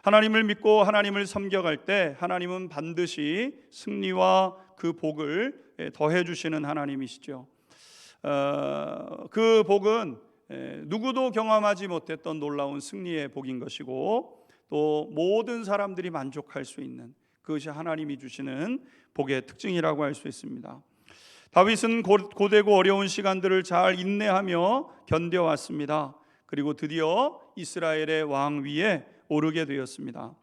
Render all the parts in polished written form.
하나님을 믿고 하나님을 섬겨갈 때 하나님은 반드시 승리와 그 복을 더해 주시는 하나님이시죠. 그 복은 누구도 경험하지 못했던 놀라운 승리의 복인 것이고, 또 모든 사람들이 만족할 수 있는, 그것이 하나님이 주시는 복의 특징이라고 할 수 있습니다. 다윗은 고되고 어려운 시간들을 잘 인내하며 견뎌왔습니다. 그리고 드디어 이스라엘의 왕 위에 오르게 되었습니다.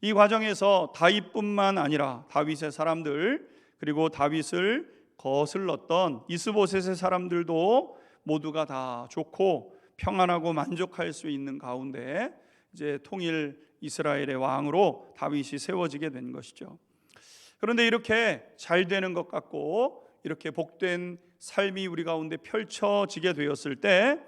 이 과정에서 다윗뿐만 아니라 다윗의 사람들, 그리고 다윗을 거슬렀던 이스보셋의 사람들도 모두가 다 좋고 평안하고 만족할 수 있는 가운데 이제 통일 이스라엘의 왕으로 다윗이 세워지게 된 것이죠. 그런데 이렇게 잘 되는 것 같고 이렇게 복된 삶이 우리 가운데 펼쳐지게 되었을 때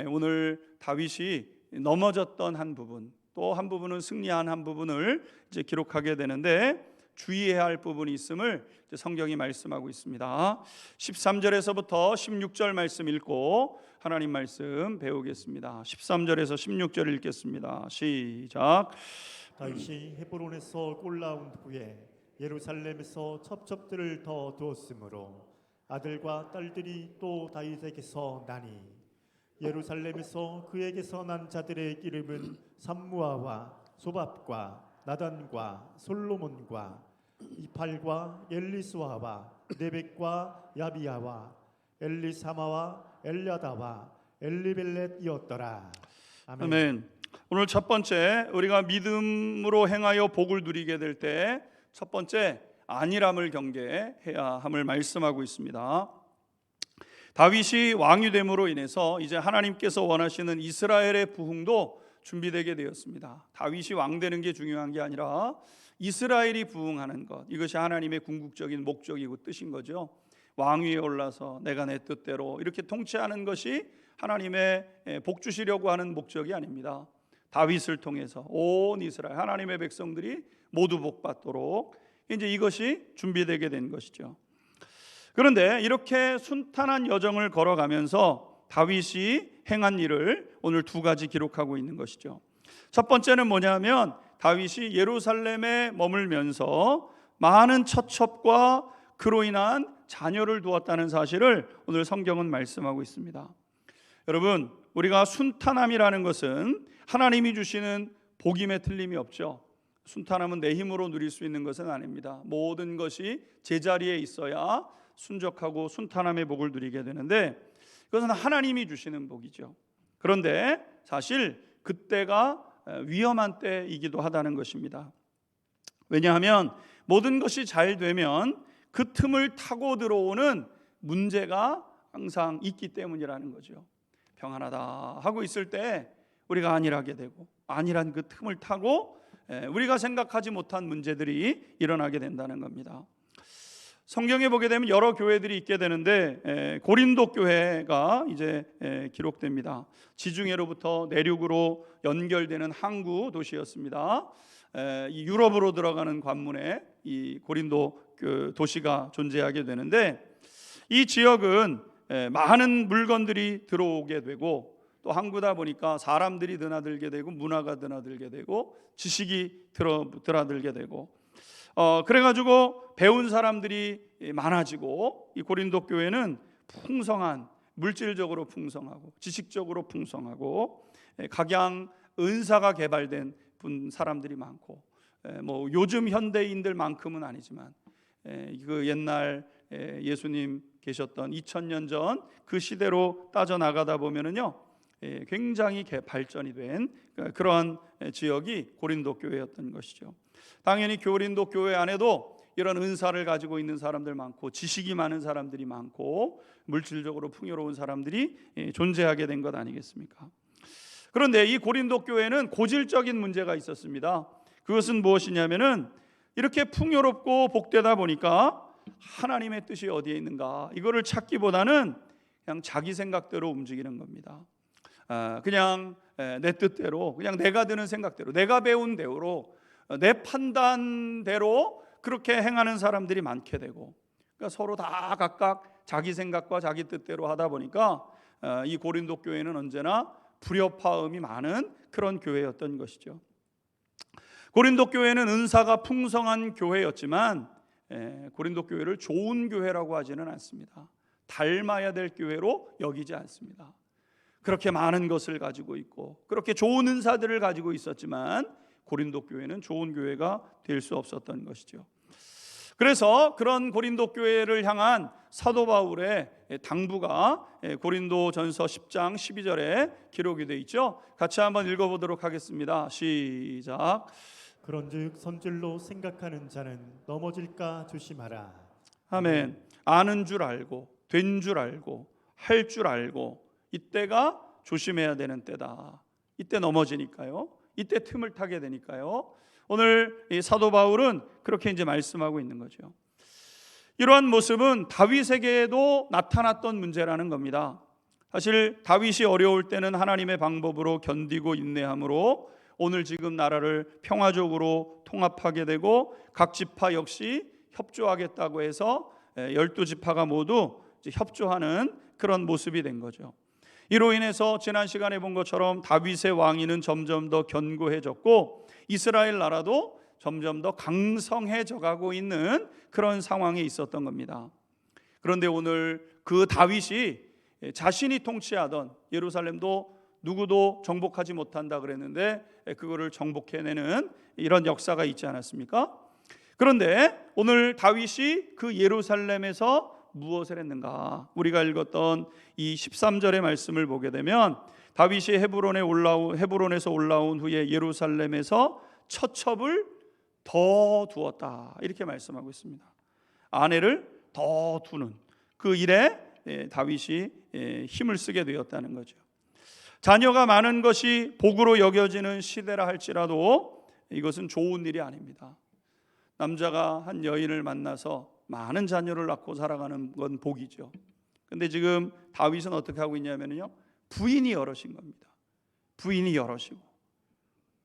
오늘 다윗이 넘어졌던 한 부분, 또 한 부분은 승리한 한 부분을 이제 기록하게 되는데, 주의해야 할 부분이 있음을 성경이 말씀하고 있습니다. 13절에서부터 16절 말씀 읽고 하나님 말씀 배우겠습니다. 13절에서 16절 읽겠습니다. 시작. 다윗이 헤브론에서 골라온 후에 예루살렘에서 첩첩들을 더 두었으므로 아들과 딸들이 또 다윗에게서 나니, 예루살렘에서 그에게서 난 자들의 이름은 삼무아와 소밥과 나단과 솔로몬과 이팔과 엘리수아와 네벡과 야비야와 엘리사마와 엘야다와 엘리벨렛이었더라. 아멘. 오늘 첫 번째, 우리가 믿음으로 행하여 복을 누리게 될 때 첫 번째, 안일함을 경계해야 함을 말씀하고 있습니다. 다윗이 왕이 됨으로 인해서 이제 하나님께서 원하시는 이스라엘의 부흥도 준비되게 되었습니다. 다윗이 왕 되는 게 중요한 게 아니라 이스라엘이 부흥하는 것, 이것이 하나님의 궁극적인 목적이고 뜻인 거죠. 왕 위에 올라서 내가 내 뜻대로 이렇게 통치하는 것이 하나님의 복 주시려고 하는 목적이 아닙니다. 다윗을 통해서 온 이스라엘 하나님의 백성들이 모두 복받도록 이제 이것이 준비되게 된 것이죠. 그런데 이렇게 순탄한 여정을 걸어가면서 다윗이 행한 일을 오늘 두 가지 기록하고 있는 것이죠. 첫 번째는 뭐냐면 다윗이 예루살렘에 머물면서 많은 처첩과 그로 인한 자녀를 두었다는 사실을 오늘 성경은 말씀하고 있습니다. 여러분, 우리가 순탄함이라는 것은 하나님이 주시는 복임에 틀림이 없죠. 순탄함은 내 힘으로 누릴 수 있는 것은 아닙니다. 모든 것이 제자리에 있어야 순적하고 순탄함의 복을 누리게 되는데, 그것은 하나님이 주시는 복이죠. 그런데 사실 그때가 위험한 때이기도 하다는 것입니다. 왜냐하면 모든 것이 잘 되면 그 틈을 타고 들어오는 문제가 항상 있기 때문이라는 거죠. 평안하다 하고 있을 때 우리가 안일하게 되고, 안일한 그 틈을 타고 우리가 생각하지 못한 문제들이 일어나게 된다는 겁니다. 성경에 보게 되면 여러 교회들이 있게 되는데 고린도 교회가 이제 기록됩니다. 지중해로부터 내륙으로 연결되는 항구 도시였습니다. 이 유럽으로 들어가는 관문에 이 고린도 그 도시가 존재하게 되는데, 이 지역은 많은 물건들이 들어오게 되고, 또 항구다 보니까 사람들이 드나들게 되고 문화가 드나들게 되고 지식이 드나들게 되고, 그래가지고 배운 사람들이 많아지고, 이 고린도 교회는 풍성한, 물질적으로 풍성하고 지식적으로 풍성하고 각양 은사가 개발된 사람들이 많고, 뭐 요즘 현대인들만큼은 아니지만 그 옛날 예수님 계셨던 2000년 전 그 시대로 따져 나가다 보면은요, 굉장히 발전이 된 그런 지역이 고린도 교회였던 것이죠. 당연히 고린도 교회 안에도 이런 은사를 가지고 있는 사람들 많고, 지식이 많은 사람들이 많고, 물질적으로 풍요로운 사람들이 존재하게 된 것 아니겠습니까? 그런데 이 고린도 교회는 고질적인 문제가 있었습니다. 그것은 무엇이냐면은 이렇게 풍요롭고 복되다 보니까 하나님의 뜻이 어디에 있는가, 이거를 찾기보다는 그냥 자기 생각대로 움직이는 겁니다. 그냥 내 뜻대로, 그냥 내가 드는 생각대로, 내가 배운 대로, 내 판단대로 그렇게 행하는 사람들이 많게 되고, 그러니까 서로 다 각각 자기 생각과 자기 뜻대로 하다 보니까 이 고린도 교회는 언제나 불협화음이 많은 그런 교회였던 것이죠. 고린도 교회는 은사가 풍성한 교회였지만 고린도 교회를 좋은 교회라고 하지는 않습니다. 닮아야 될 교회로 여기지 않습니다. 그렇게 많은 것을 가지고 있고 그렇게 좋은 은사들을 가지고 있었지만 고린도 교회는 좋은 교회가 될 수 없었던 것이죠. 그래서 그런 고린도 교회를 향한 사도 바울의 당부가 고린도전서 10장 12절에 기록이 되어 있죠. 같이 한번 읽어보도록 하겠습니다. 시작. 그런즉 선질로 생각하는 자는 넘어질까 조심하라. 아멘. 아는 줄 알고 된 줄 알고 할 줄 알고 이때가 조심해야 되는 때다. 이때 넘어지니까요. 이때 틈을 타게 되니까요. 오늘 이 사도 바울은 그렇게 이제 말씀하고 있는 거죠. 이러한 모습은 다윗에게도 나타났던 문제라는 겁니다. 사실 다윗이 어려울 때는 하나님의 방법으로 견디고 인내함으로 오늘 지금 나라를 평화적으로 통합하게 되고 각 지파 역시 협조하겠다고 해서 12지파가 모두 협조하는 그런 모습이 된 거죠. 이로 인해서 지난 시간에 본 것처럼 다윗의 왕위는 점점 더 견고해졌고 이스라엘 나라도 점점 더 강성해져 가고 있는 그런 상황에 있었던 겁니다. 그런데 오늘 그 다윗이 자신이 통치하던 예루살렘도 누구도 정복하지 못한다 그랬는데 그거를 정복해내는 이런 역사가 있지 않았습니까? 그런데 오늘 다윗이 그 예루살렘에서 무엇을 했는가? 우리가 읽었던 이 13절의 말씀을 보게 되면 다윗이 헤브론에서 올라온 후에 예루살렘에서 처첩을 더 두었다 이렇게 말씀하고 있습니다. 아내를 더 두는 그 일에 다윗이 힘을 쓰게 되었다는 거죠. 자녀가 많은 것이 복으로 여겨지는 시대라 할지라도 이것은 좋은 일이 아닙니다. 남자가 한 여인을 만나서 많은 자녀를 낳고 살아가는 건 복이죠. 근데 지금 다윗은 어떻게 하고 있냐면요, 부인이 여럿인 겁니다. 부인이 여럿이고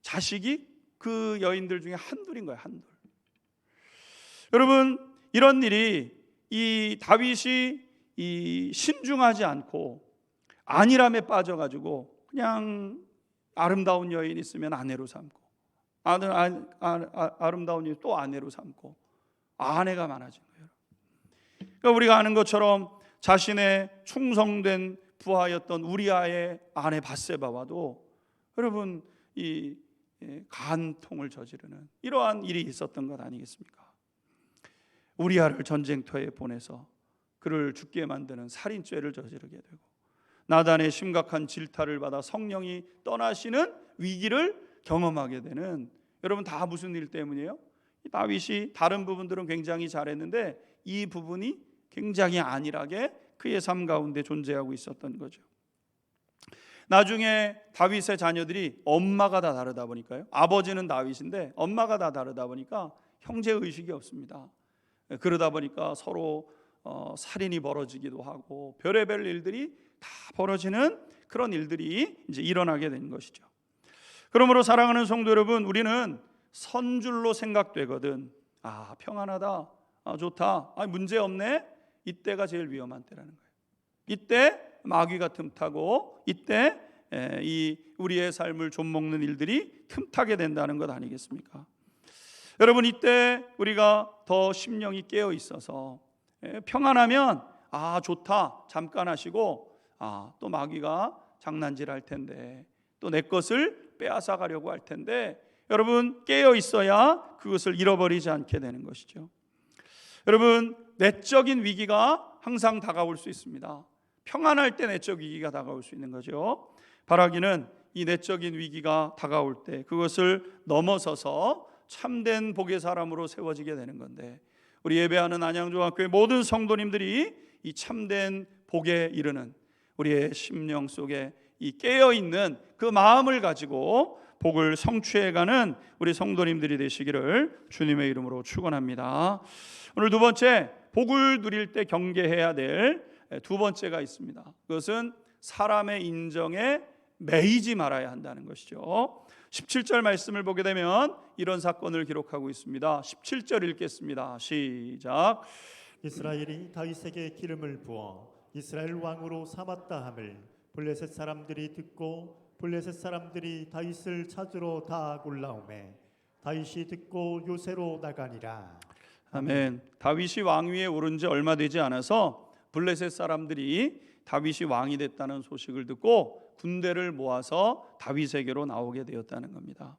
자식이 그 여인들 중에 한둘인 거예요. 한둘. 여러분, 이런 일이 이 다윗이 이 신중하지 않고 안일함에 빠져가지고 그냥 아름다운 여인 있으면 아내로 삼고 아름다운 여인 또 아내로 삼고 아내가 많아진 거예요. 그러니까 우리가 아는 것처럼 자신의 충성된 부하였던 우리아의 아내 밧세바와도 여러분 이 간통을 저지르는 이러한 일이 있었던 것 아니겠습니까? 우리아를 전쟁터에 보내서 그를 죽게 만드는 살인죄를 저지르게 되고 나단의 심각한 질타를 받아 성령이 떠나시는 위기를 경험하게 되는, 여러분 다 무슨 일 때문이에요? 다윗이 다른 부분들은 굉장히 잘했는데 이 부분이 굉장히 안일하게 그의 삶 가운데 존재하고 있었던 거죠. 나중에 다윗의 자녀들이 엄마가 다 다르다 보니까요, 아버지는 다윗인데 엄마가 다 다르다 보니까 형제 의식이 없습니다. 그러다 보니까 서로 살인이 벌어지기도 하고 별의별 일들이 다 벌어지는 그런 일들이 이제 일어나게 된 것이죠. 그러므로 사랑하는 성도 여러분, 우리는 선줄로 생각되거든 평안하다, 좋다, 문제 없네, 이때가 제일 위험한 때라는 거예요. 이때 마귀가 틈타고 이때 이 우리의 삶을 좀먹는 일들이 틈타게 된다는 것 아니겠습니까? 여러분, 이때 우리가 더 심령이 깨어 있어서 평안하면 좋다 잠깐 하시고 또 마귀가 장난질할 텐데 또 내 것을 빼앗아 가려고 할 텐데 여러분 깨어 있어야 그것을 잃어버리지 않게 되는 것이죠. 여러분, 내적인 위기가 항상 다가올 수 있습니다. 평안할 때 내적 위기가 다가올 수 있는 거죠. 바라기는 이 내적인 위기가 다가올 때 그것을 넘어서서 참된 복의 사람으로 세워지게 되는 건데, 우리 예배하는 안양중학교의 모든 성도님들이 이 참된 복에 이르는 우리의 심령 속에 이 깨어있는 그 마음을 가지고 복을 성취해가는 우리 성도님들이 되시기를 주님의 이름으로 축원합니다. 오늘 두 번째, 복을 누릴 때 경계해야 될 두 번째가 있습니다. 그것은 사람의 인정에 매이지 말아야 한다는 것이죠. 17절 말씀을 보게 되면 이런 사건을 기록하고 있습니다. 17절 읽겠습니다. 시작. 이스라엘이 다윗에게 기름을 부어 이스라엘 왕으로 삼았다 함을 블레셋 사람들이 듣고 블레셋 사람들이 다윗을 찾으러 다 올라오매 다윗이 듣고 요새로 나가니라. 아멘. 다윗이 왕위에 오른 지 얼마 되지 않아서 블레셋 사람들이 다윗이 왕이 됐다는 소식을 듣고 군대를 모아서 다윗에게로 나오게 되었다는 겁니다.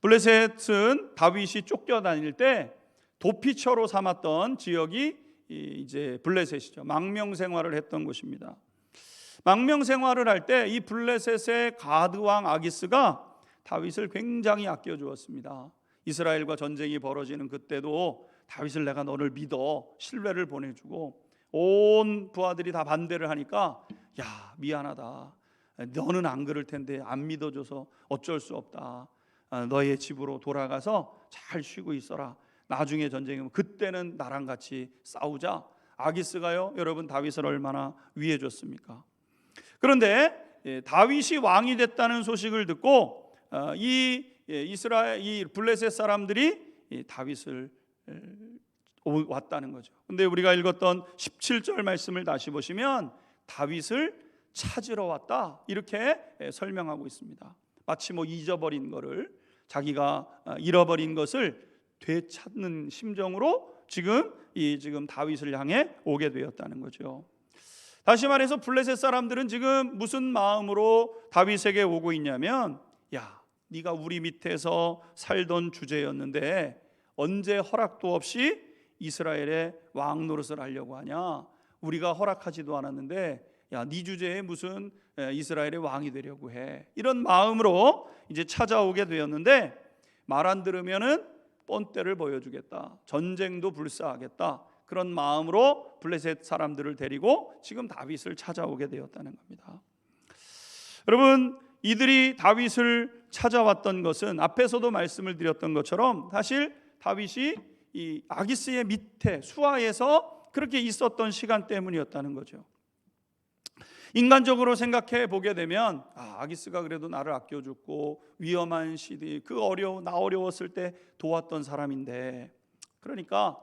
블레셋은 다윗이 쫓겨다닐 때 도피처로 삼았던 지역이 이제 블레셋이죠. 망명 생활을 했던 곳입니다. 망명 생활을 할 때 이 블레셋의 가드 왕 아기스가 다윗을 굉장히 아껴 주었습니다. 이스라엘과 전쟁이 벌어지는 그때도 다윗을 내가 너를 믿어 신뢰를 보내주고 온 부하들이 다 반대를 하니까 야 미안하다, 너는 안 그럴 텐데 안 믿어줘서 어쩔 수 없다, 너의 집으로 돌아가서 잘 쉬고 있어라, 나중에 전쟁이면 그때는 나랑 같이 싸우자. 아기스가요 여러분 다윗을 얼마나 위해줬습니까? 그런데 다윗이 왕이 됐다는 소식을 듣고 이 블레셋 사람들이 다윗을 왔다는 거죠. 근데 우리가 읽었던 17절 말씀을 다시 보시면 다윗을 찾으러 왔다 이렇게 설명하고 있습니다. 마치 잊어버린 거를, 자기가 잃어버린 것을 되찾는 심정으로 지금 다윗을 향해 오게 되었다는 거죠. 다시 말해서 블레셋 사람들은 지금 무슨 마음으로 다윗에게 오고 있냐면, 야 네가 우리 밑에서 살던 주제였는데 언제 허락도 없이 이스라엘의 왕 노릇을 하려고 하냐? 우리가 허락하지도 않았는데 야 네 주제에 무슨 이스라엘의 왕이 되려고 해? 이런 마음으로 이제 찾아오게 되었는데, 말 안 들으면은 뻔때를 보여주겠다, 전쟁도 불사하겠다, 그런 마음으로 블레셋 사람들을 데리고 지금 다윗을 찾아오게 되었다는 겁니다. 여러분, 이들이 다윗을 찾아왔던 것은 앞에서도 말씀을 드렸던 것처럼 사실 다윗이 이 아기스의 밑에 수하에서 그렇게 있었던 시간 때문이었다는 거죠. 인간적으로 생각해 보게 되면 아기스가 그래도 나를 아껴줬고 위험한 시대 나 어려웠을 때 도왔던 사람인데, 그러니까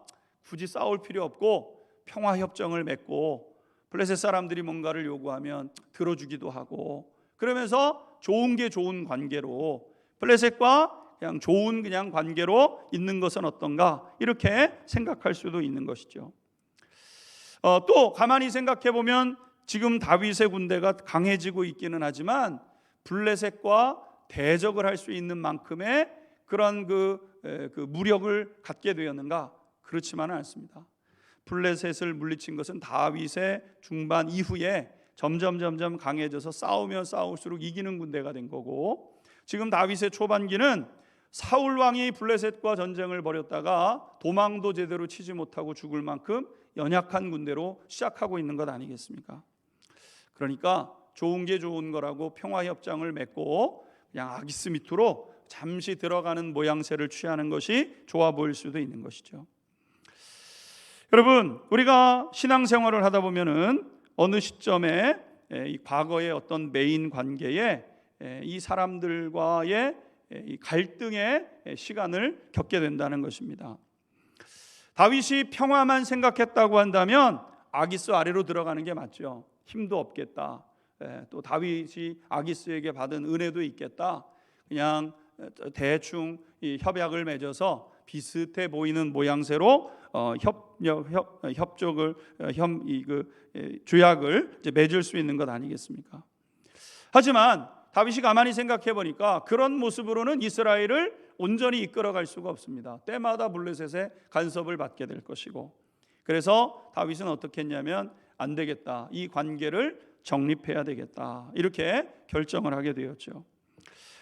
굳이 싸울 필요 없고 평화협정을 맺고 블레셋 사람들이 뭔가를 요구하면 들어주기도 하고, 그러면서 좋은 게 좋은 관계로 블레셋과 그냥 좋은 관계로 있는 것은 어떤가, 이렇게 생각할 수도 있는 것이죠. 또 가만히 생각해 보면 지금 다윗의 군대가 강해지고 있기는 하지만 블레셋과 대적을 할 수 있는 만큼의 그런 그 무력을 갖게 되었는가? 그렇지만은 않습니다. 블레셋을 물리친 것은 다윗의 중반 이후에 점점 강해져서 싸우면 싸울수록 이기는 군대가 된 거고, 지금 다윗의 초반기는 사울 왕이 블레셋과 전쟁을 벌였다가 도망도 제대로 치지 못하고 죽을 만큼 연약한 군대로 시작하고 있는 것 아니겠습니까? 그러니까 좋은 게 좋은 거라고 평화협정을 맺고 그냥 아기스 밑으로 잠시 들어가는 모양새를 취하는 것이 좋아 보일 수도 있는 것이죠. 여러분, 우리가 신앙생활을 하다 보면은 어느 시점에 이 과거의 어떤 메인 관계에 이 사람들과의 이 갈등의 시간을 겪게 된다는 것입니다. 다윗이 평화만 생각했다고 한다면 아기스 아래로 들어가는 게 맞죠. 힘도 없겠다. 또 다윗이 아기스에게 받은 은혜도 있겠다. 그냥 대충 이 협약을 맺어서 비슷해 보이는 모양새로 조약을 이제 맺을 수 있는 것 아니겠습니까? 하지만 다윗이 가만히 생각해 보니까 그런 모습으로는 이스라엘을 온전히 이끌어갈 수가 없습니다. 때마다 블레셋의 간섭을 받게 될 것이고, 그래서 다윗은 어떻게 했냐면 안 되겠다, 이 관계를 정립해야 되겠다, 이렇게 결정을 하게 되었죠.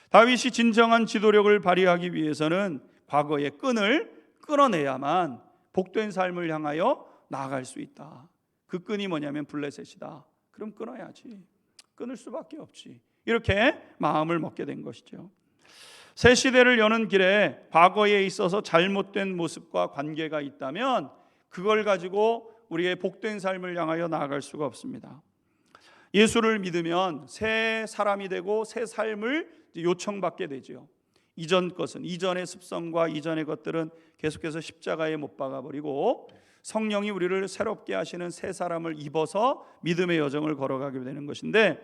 다윗이 진정한 지도력을 발휘하기 위해서는 과거의 끈을 끊어내야만 복된 삶을 향하여 나아갈 수 있다. 그 끈이 뭐냐면 블레셋이다. 그럼 끊어야지. 끊을 수밖에 없지. 이렇게 마음을 먹게 된 것이죠. 새 시대를 여는 길에 과거에 있어서 잘못된 모습과 관계가 있다면 그걸 가지고 우리의 복된 삶을 향하여 나아갈 수가 없습니다. 예수를 믿으면 새 사람이 되고 새 삶을 요청받게 되죠. 이전의 습성과 이전의 것들은 계속해서 십자가에 못 박아버리고 성령이 우리를 새롭게 하시는 새 사람을 입어서 믿음의 여정을 걸어가게 되는 것인데,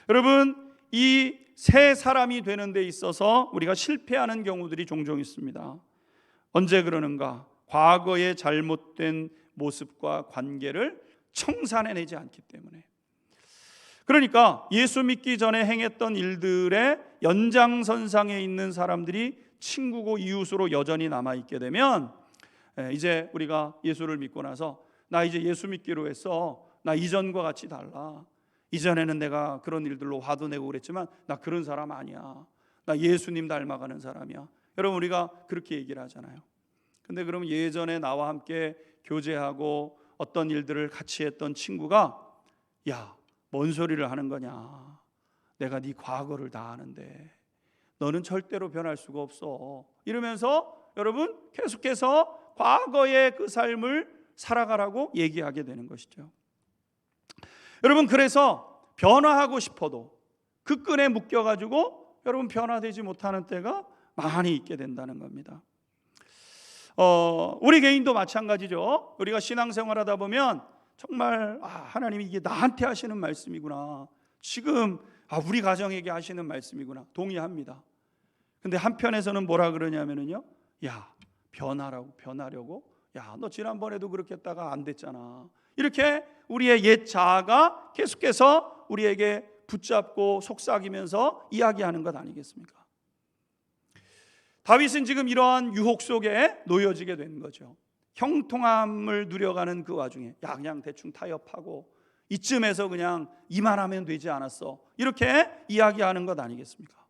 여러분, 이 새 사람이 되는 데 있어서 우리가 실패하는 경우들이 종종 있습니다. 언제 그러는가? 과거의 잘못된 모습과 관계를 청산해내지 않기 때문에. 그러니까 예수 믿기 전에 행했던 일들의 연장선상에 있는 사람들이 친구고 이웃으로 여전히 남아있게 되면, 이제 우리가 예수를 믿고 나서 나 이제 예수 믿기로 했어, 나 이전과 같이 달라, 이전에는 내가 그런 일들로 화도 내고 그랬지만 나 그런 사람 아니야, 나 예수님 닮아가는 사람이야. 여러분, 우리가 그렇게 얘기를 하잖아요. 근데 그러면 예전에 나와 함께 교제하고 어떤 일들을 같이 했던 친구가, 야, 뭔 소리를 하는 거냐, 내가 네 과거를 다 아는데 너는 절대로 변할 수가 없어, 이러면서 여러분 계속해서 과거의 그 삶을 살아가라고 얘기하게 되는 것이죠. 여러분, 그래서 변화하고 싶어도 그 끈에 묶여가지고 여러분 변화되지 못하는 때가 많이 있게 된다는 겁니다. 우리 개인도 마찬가지죠. 우리가 신앙생활하다 보면 정말 하나님이 이게 나한테 하시는 말씀이구나, 지금 우리 가정에게 하시는 말씀이구나, 동의합니다. 근데 한편에서는 뭐라 그러냐면요, 야, 변하려고, 야, 너 지난번에도 그렇게 했다가 안 됐잖아, 이렇게 우리의 옛 자아가 계속해서 우리에게 붙잡고 속삭이면서 이야기하는 것 아니겠습니까? 다윗은 지금 이러한 유혹 속에 놓여지게 된 거죠. 형통함을 누려가는 그 와중에 야, 그냥 대충 타협하고 이쯤에서 그냥 이만하면 되지 않았어, 이렇게 이야기하는 것 아니겠습니까?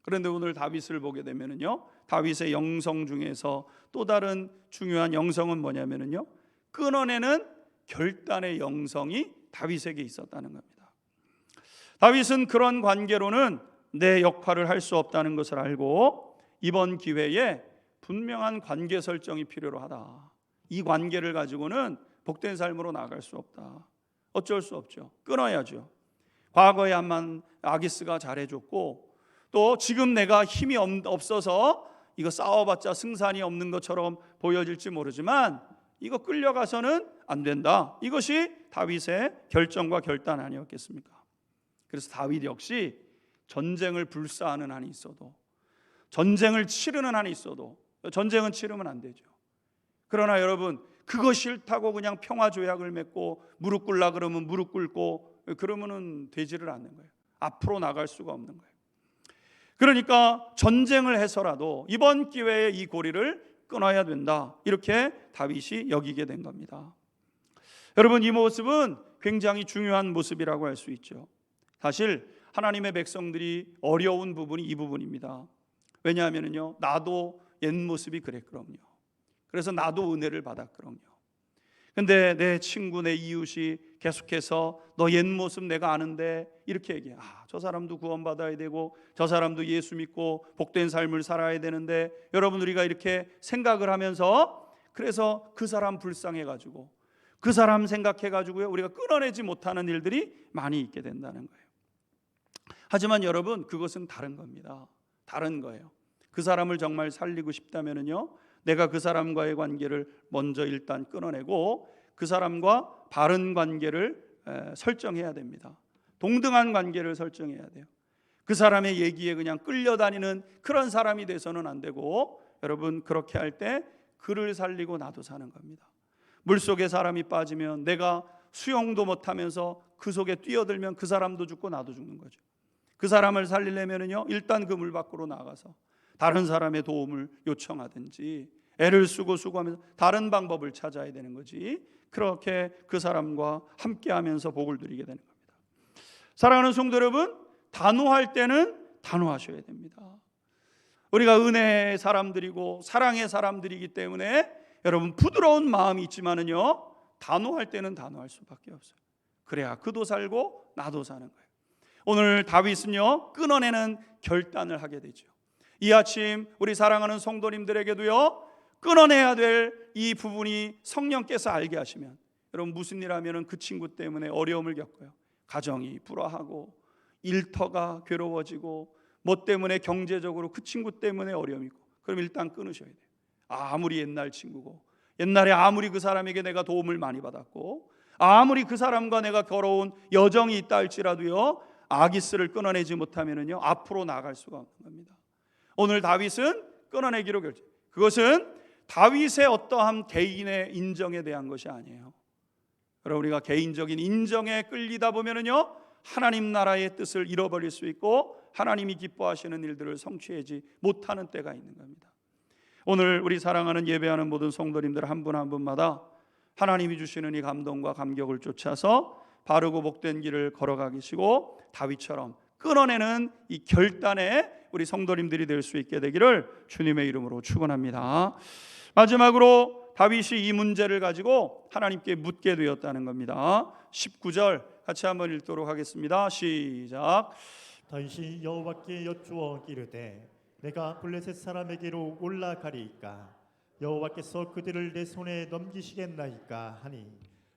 그런데 오늘 다윗을 보게 되면요, 다윗의 영성 중에서 또 다른 중요한 영성은 뭐냐면요, 끊어내는 결단의 영성이 다윗에게 있었다는 겁니다. 다윗은 그런 관계로는 내 역할을 할 수 없다는 것을 알고 이번 기회에 분명한 관계 설정이 필요로 하다, 이 관계를 가지고는 복된 삶으로 나아갈 수 없다, 어쩔 수 없죠, 끊어야죠. 과거에 한번 아기스가 잘해줬고 또 지금 내가 힘이 없어서 이거 싸워봤자 승산이 없는 것처럼 보여질지 모르지만 이거 끌려가서는 안 된다, 이것이 다윗의 결정과 결단 아니었겠습니까? 그래서 다윗 역시 전쟁을 불사하는 한이 있어도, 전쟁을 치르는 한이 있어도, 전쟁은 치르면 안 되죠. 그러나 여러분, 그거 싫다고 그냥 평화조약을 맺고 무릎 꿇라 그러면 무릎 꿇고 그러면은 되지를 않는 거예요. 앞으로 나갈 수가 없는 거예요. 그러니까 전쟁을 해서라도 이번 기회에 이 고리를 끊어야 된다, 이렇게 다윗이 여기게 된 겁니다. 여러분, 이 모습은 굉장히 중요한 모습이라고 할 수 있죠. 사실 하나님의 백성들이 어려운 부분이 이 부분입니다. 왜냐하면요, 나도 옛 모습이 그랬거든요. 그래서 나도 은혜를 받았거든요. 근데 내 친구, 내 이웃이 계속해서 너 옛 모습 내가 아는데 이렇게 얘기해. 저 사람도 구원받아야 되고 저 사람도 예수 믿고 복된 삶을 살아야 되는데, 여러분, 우리가 이렇게 생각을 하면서 그래서 그 사람 불쌍해가지고 그 사람 생각해가지고요, 우리가 끊어내지 못하는 일들이 많이 있게 된다는 거예요. 하지만 여러분, 그것은 다른 겁니다. 다른 거예요. 그 사람을 정말 살리고 싶다면요, 내가 그 사람과의 관계를 먼저 일단 끊어내고 그 사람과 바른 관계를 설정해야 됩니다. 동등한 관계를 설정해야 돼요. 그 사람의 얘기에 그냥 끌려다니는 그런 사람이 돼서는 안 되고, 여러분, 그렇게 할 때 그를 살리고 나도 사는 겁니다. 물속에 사람이 빠지면 내가 수영도 못하면서 그 속에 뛰어들면 그 사람도 죽고 나도 죽는 거죠. 그 사람을 살리려면요, 일단 그 물 밖으로 나가서 다른 사람의 도움을 요청하든지 애를 쓰고 수고하면서 다른 방법을 찾아야 되는 거지, 그렇게 그 사람과 함께하면서 복을 누리게 되는 겁니다. 사랑하는 성도 여러분, 단호할 때는 단호하셔야 됩니다. 우리가 은혜의 사람들이고 사랑의 사람들이기 때문에 여러분, 부드러운 마음이 있지만은요, 단호할 때는 단호할 수밖에 없어요. 그래야 그도 살고 나도 사는 거예요. 오늘 다윗은요, 끊어내는 결단을 하게 되죠. 이 아침 우리 사랑하는 성도님들에게도요, 끊어내야 될 이 부분이 성령께서 알게 하시면, 여러분, 무슨 일 하면은 그 친구 때문에 어려움을 겪어요. 가정이 불화하고 일터가 괴로워지고 뭐 때문에 경제적으로 그 친구 때문에 어려움이 있고, 그럼 일단 끊으셔야 돼요. 아무리 옛날 친구고, 옛날에 아무리 그 사람에게 내가 도움을 많이 받았고, 아무리 그 사람과 내가 걸어온 여정이 있다 할지라도요, 아기스를 끊어내지 못하면은요 앞으로 나아갈 수가 없는 겁니다. 오늘 다윗은 끊어내기로 결정. 그것은 다윗의 어떠한 개인의 인정에 대한 것이 아니에요. 여러분, 우리가 개인적인 인정에 끌리다 보면은요 하나님 나라의 뜻을 잃어버릴 수 있고 하나님이 기뻐하시는 일들을 성취하지 못하는 때가 있는 겁니다. 오늘 우리 사랑하는 예배하는 모든 성도님들 한 분 한 분마다 하나님이 주시는 이 감동과 감격을 쫓아서 바르고 복된 길을 걸어가시고 다윗처럼 끊어내는 이 결단에 우리 성도님들이 될 수 있게 되기를 주님의 이름으로 축원합니다. 마지막으로 다윗이 이 문제를 가지고 하나님께 묻게 되었다는 겁니다. 19절 같이 한번 읽도록 하겠습니다. 시작. 다윗이 여호와께 여쭈어 이르되 내가 블레셋 사람에게로 올라가리이까 여호와께서 그들을 내 손에 넘기시겠나이까 하니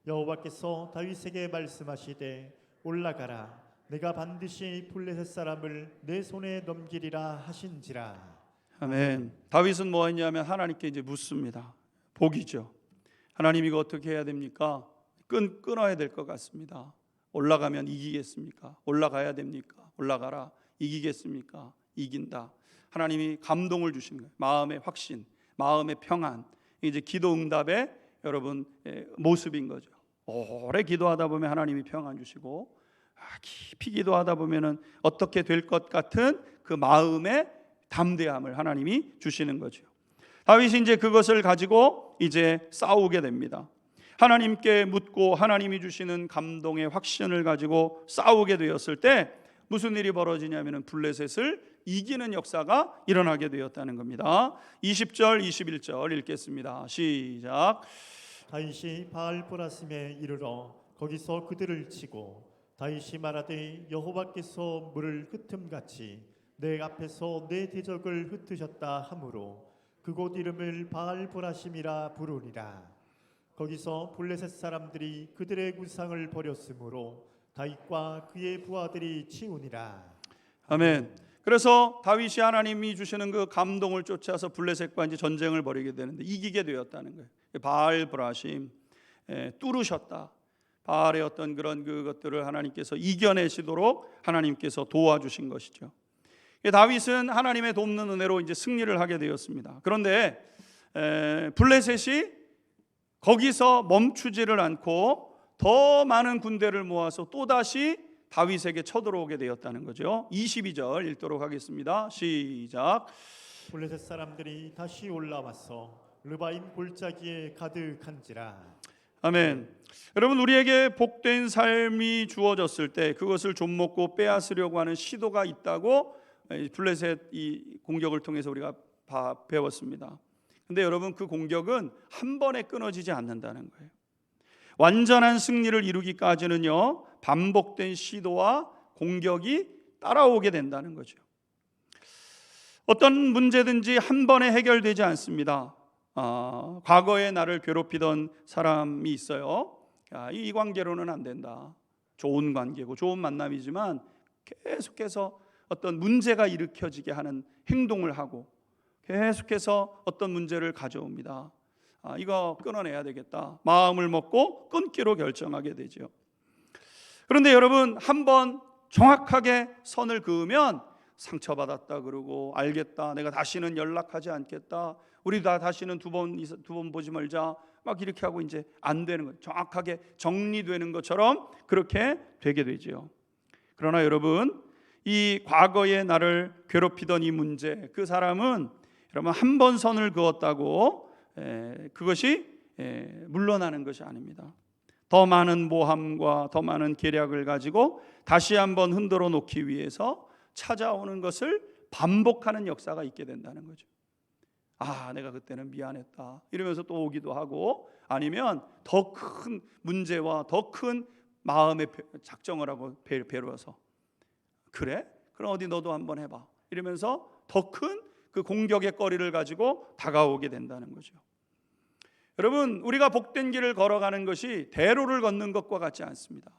여호와께서 다윗에게 말씀하시되 올라가라 내가 반드시 블레셋 사람을 내 손에 넘기리라 하신지라. 아멘. 다윗은 뭐 했냐면 하나님께 이제 묻습니다. 복이죠. 하나님 이거 어떻게 해야 됩니까? 끊어야 될 것 같습니다. 올라가면 이기겠습니까? 올라가야 됩니까? 올라가라. 이기겠습니까? 이긴다. 하나님이 감동을 주시는 거예요. 마음의 확신, 마음의 평안. 이제 기도 응답의 여러분 모습인 거죠. 오래 기도하다 보면 하나님이 평안 주시고 깊이 기도하다 보면은 어떻게 될 것 같은 그 마음의 담대함을 하나님이 주시는 거죠. 다윗이 이제 그것을 가지고 이제 싸우게 됩니다. 하나님께 묻고 하나님이 주시는 감동의 확신을 가지고 싸우게 되었을 때 무슨 일이 벌어지냐면은 블레셋을 이기는 역사가 일어나게 되었다는 겁니다. 20절 21절 읽겠습니다. 시작. 다윗이 바알보라심에 이르러 거기서 그들을 치고 다윗이 말하되 여호와께서 물을 흩음같이 내 앞에서 내 대적을 흩으셨다 하므로 그곳 이름을 바알보라심이라 부르니라. 거기서 블레셋 사람들이 그들의 우상을 버렸으므로 다윗과 그의 부하들이 치우니라. 아멘. 그래서 다윗이 하나님이 주시는 그 감동을 쫓아서 블레셋과 이제 전쟁을 벌이게 되는데 이기게 되었다는 거예요. 바알보라심 뚫으셨다. 바알의 어떤 그런 그것들을 하나님께서 이겨내시도록 하나님께서 도와주신 것이죠. 다윗은 하나님의 돕는 은혜로 이제 승리를 하게 되었습니다. 그런데 블레셋이 거기서 멈추지를 않고 더 많은 군대를 모아서 또다시 다윗에게 쳐들어오게 되었다는 거죠. 22절 읽도록 하겠습니다. 시작. 블레셋 사람들이 다시 올라와서 르바임 골짜기에 가득한지라. 아멘. 여러분, 우리에게 복된 삶이 주어졌을 때 그것을 좀먹고 빼앗으려고 하는 시도가 있다고 블레셋 이 공격을 통해서 우리가 배웠습니다. 근데 여러분, 그 공격은 한 번에 끊어지지 않는다는 거예요. 완전한 승리를 이루기까지는요 반복된 시도와 공격이 따라오게 된다는 거죠. 어떤 문제든지 한 번에 해결되지 않습니다. 과거에 나를 괴롭히던 사람이 있어요. 이 관계로는 안 된다. 좋은 관계고 좋은 만남이지만 계속해서 어떤 문제가 일으켜지게 하는 행동을 하고 계속해서 어떤 문제를 가져옵니다. 이거 끊어내야 되겠다. 마음을 먹고 끊기로 결정하게 되죠. 그런데 여러분, 한번 정확하게 선을 그으면 상처받았다 그러고 알겠다. 내가 다시는 연락하지 않겠다. 우리 다 다시는 두 번 보지 말자. 막 이렇게 하고 이제 안 되는 거예요. 정확하게 정리되는 것처럼 그렇게 되게 되죠. 그러나 여러분, 이 과거에 나를 괴롭히던 이 문제, 그 사람은 여러분 한 번 선을 그었다고 그것이 물러나는 것이 아닙니다. 더 많은 모함과 더 많은 계략을 가지고 다시 한번 흔들어 놓기 위해서 찾아오는 것을 반복하는 역사가 있게 된다는 거죠. 내가 그때는 미안했다 이러면서 또 오기도 하고, 아니면 더 큰 문제와 더 큰 마음의 작정을 하고 배려서 그래? 그럼 어디 너도 한번 해봐 이러면서 더 큰 그 공격의 거리를 가지고 다가오게 된다는 거죠. 여러분, 우리가 복된 길을 걸어가는 것이 대로를 걷는 것과 같지 않습니다.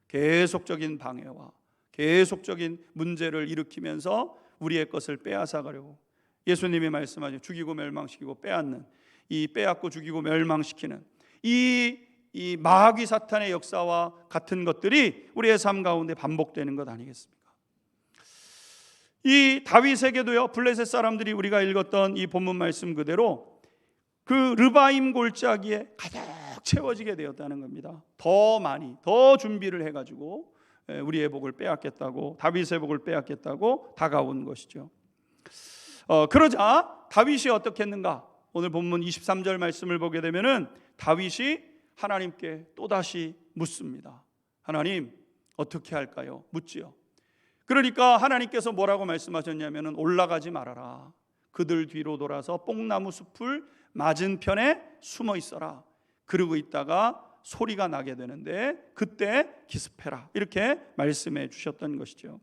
계속적인 방해와 계속적인 문제를 일으키면서 우리의 것을 빼앗아가려고, 예수님이 말씀하신 죽이고 멸망시키고 빼앗는, 이 빼앗고 죽이고 멸망시키는 이 이 마귀 사탄의 역사와 같은 것들이 우리의 삶 가운데 반복되는 것 아니겠습니까? 이 다윗에게도요, 블레셋 사람들이 우리가 읽었던 이 본문 말씀 그대로 그 르바임 골짜기에 가득 채워지게 되었다는 겁니다. 더 많이, 더 준비를 해가지고 우리의 복을 빼앗겠다고, 다윗의 복을 빼앗겠다고 다가온 것이죠. 그러자 다윗이 어떻게 했는가? 오늘 본문 23절 말씀을 보게 되면은 다윗이 하나님께 또다시 묻습니다. 하나님, 어떻게 할까요? 묻지요. 그러니까 하나님께서 뭐라고 말씀하셨냐면은 올라가지 말아라. 그들 뒤로 돌아서 뽕나무 숲을 맞은편에 숨어 있어라. 그러고 있다가 소리가 나게 되는데 그때 기습해라. 이렇게 말씀해 주셨던 것이죠.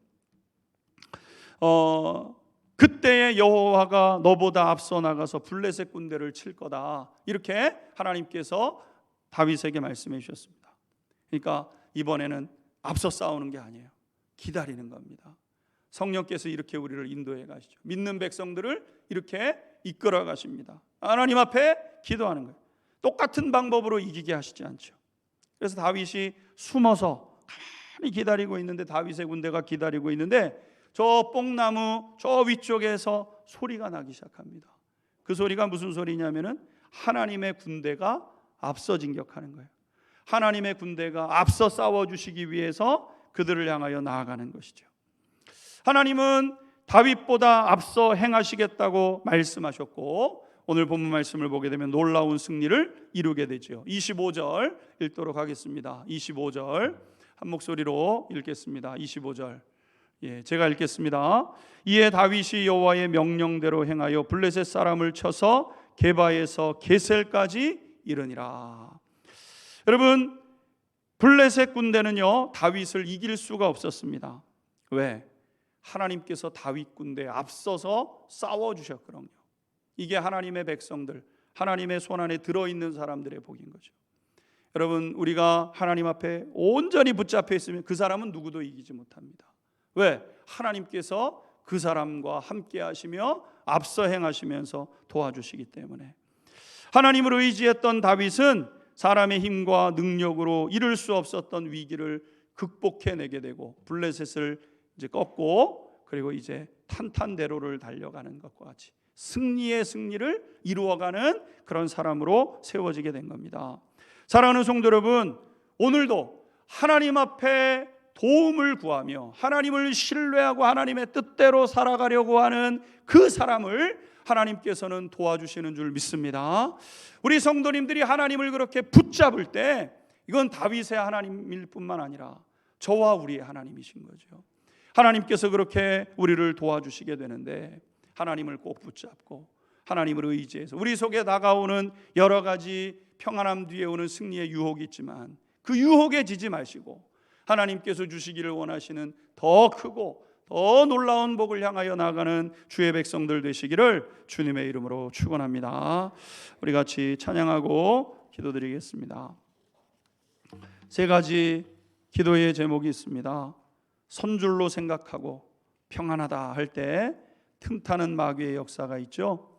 그때의 여호와가 너보다 앞서 나가서 블레셋 군대를 칠 거다. 이렇게 하나님께서 다윗에게 말씀해 주셨습니다. 그러니까 이번에는 앞서 싸우는 게 아니에요. 기다리는 겁니다. 성령께서 이렇게 우리를 인도해 가시죠. 믿는 백성들을 이렇게 이끌어 가십니다. 하나님 앞에 기도하는 거예요. 똑같은 방법으로 이기게 하시지 않죠. 그래서 다윗이 숨어서 가만히 기다리고 있는데, 다윗의 군대가 기다리고 있는데 저 뽕나무 저 위쪽에서 소리가 나기 시작합니다. 그 소리가 무슨 소리냐면은 하나님의 군대가 앞서 진격하는 거예요. 하나님의 군대가 앞서 싸워주시기 위해서 그들을 향하여 나아가는 것이죠. 하나님은 다윗보다 앞서 행하시겠다고 말씀하셨고, 오늘 본문 말씀을 보게 되면 놀라운 승리를 이루게 되죠. 25절 읽도록 하겠습니다. 25절 한 목소리로 읽겠습니다. 25절 제가 읽겠습니다. 이에 다윗이 여호와의 명령대로 행하여 블레셋 사람을 쳐서 게바에서 게셀까지 이르니라. 여러분, 블레셋 군대는요 다윗을 이길 수가 없었습니다. 왜? 하나님께서 다윗 군대에 앞서서 싸워주셨거든요. 이게 하나님의 백성들, 하나님의 손안에 들어있는 사람들의 복인 거죠. 여러분, 우리가 하나님 앞에 온전히 붙잡혀 있으면 그 사람은 누구도 이기지 못합니다. 왜? 하나님께서 그 사람과 함께 하시며 앞서 행하시면서 도와주시기 때문에. 하나님을 의지했던 다윗은 사람의 힘과 능력으로 이룰 수 없었던 위기를 극복해내게 되고 블레셋을 이제 꺾고, 그리고 이제 탄탄대로를 달려가는 것과 같이 승리의 승리를 이루어가는 그런 사람으로 세워지게 된 겁니다. 사랑하는 성도 여러분, 오늘도 하나님 앞에 도움을 구하며 하나님을 신뢰하고 하나님의 뜻대로 살아가려고 하는 그 사람을 하나님께서는 도와주시는 줄 믿습니다. 우리 성도님들이 하나님을 그렇게 붙잡을 때 이건 다윗의 하나님일 뿐만 아니라 저와 우리의 하나님이신 거죠. 하나님께서 그렇게 우리를 도와주시게 되는데, 하나님을 꼭 붙잡고 하나님을 의지해서 우리 속에 다가오는 여러 가지 평안함 뒤에 오는 승리의 유혹이 있지만 그 유혹에 지지 마시고 하나님께서 주시기를 원하시는 더 크고 더 놀라운 복을 향하여 나가는 주의 백성들 되시기를 주님의 이름으로 축원합니다. 우리 같이 찬양하고 기도드리겠습니다. 세 가지 기도의 제목이 있습니다. 선줄로 생각하고 평안하다 할 때 틈타는 마귀의 역사가 있죠.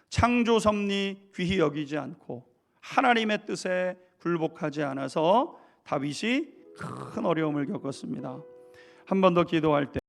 창조 섭리 귀히 여기지 않고 하나님의 뜻에 굴복하지 않아서 다윗이 큰 어려움을 겪었습니다. 한 번 더 기도할 때